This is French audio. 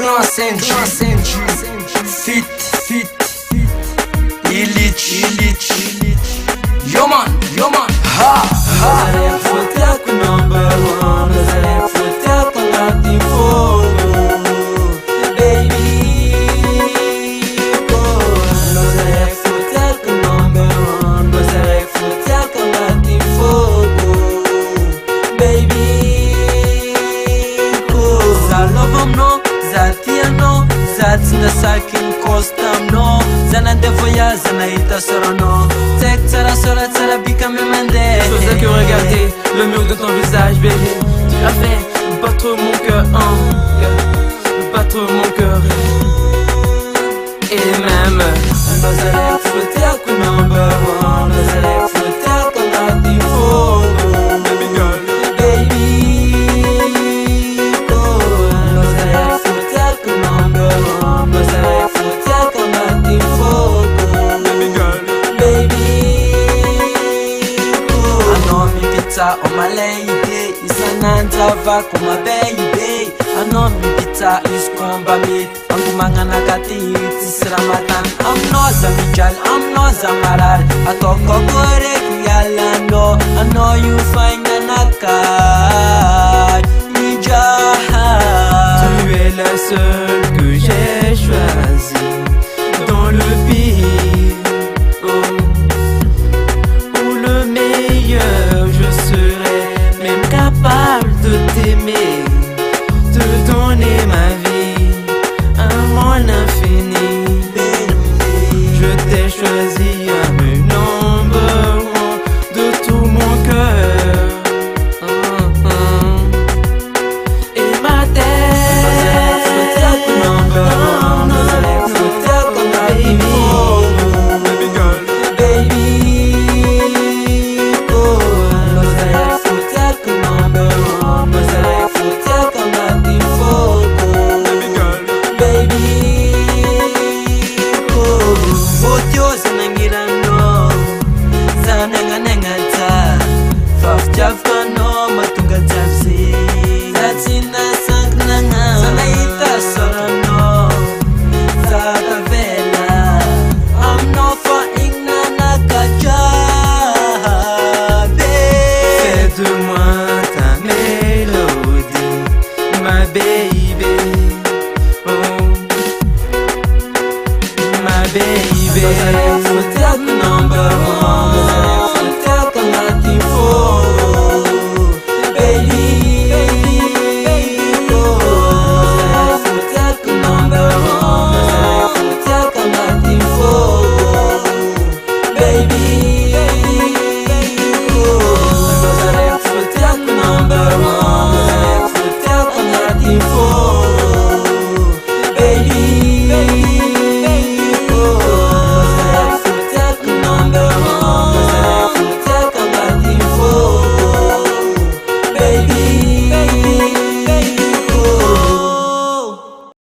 Clan Senji, Fit, Illich, yo man, ha. Nazaré Foteco number one, Nazaré Foteco Latin fogo, baby go. Nazaré Foteco number one, Nazaré Foteco Latin fogo, baby go. Zalovam no, zatiano, zatina sakin kostam no, zanadevoya zanaita sorono, tek tsara sora tsara bika me mende. Je faisais que regarder le mur de ton visage, bébé. Tu as fait battre mon cœur, battre mon cœur. Et même Nazaré Foteco number one, Nazaré Foteco Latin fogo, baby girl, baby go. Nazaré Foteco number one, Nazaré Foteco Latin fogo, baby girl, baby go. Anomi pizza on my lady, isananza va con my baby. Anomi pizza is comba meat, angumanga nakati tisramatan. I'm not zamijal, I'm not zamarar. Atoko gore kiyalano, I know you find a nakai. Tu es la seule que j'ai choisie dans le pire ou le meilleur. Je serai même capable de t'aimer, de donner ma vie à mon infini. Je t'ai choisi à mes number one de tout mon cœur. Et ma tête Foteco number one, Nazaré Foteco Latin fogo, baby girl, baby go. Nazaré Foteco number one, Nazaré Foteco Latin fogo, baby girl, baby go. Botyo zanangirano, zananganengata, fafjafkano matunga japsi. Zatina sanknanga, zanaita sorano, zakavela. I'm not for ignana kajabe. Fais de moi ta mélodie, ma baby, oh, my baby. Nazaré Foteco number one, Nazaré Foteco Latin fogo, baby go. Nazaré Foteco number one, Nazaré Foteco Latin fogo, baby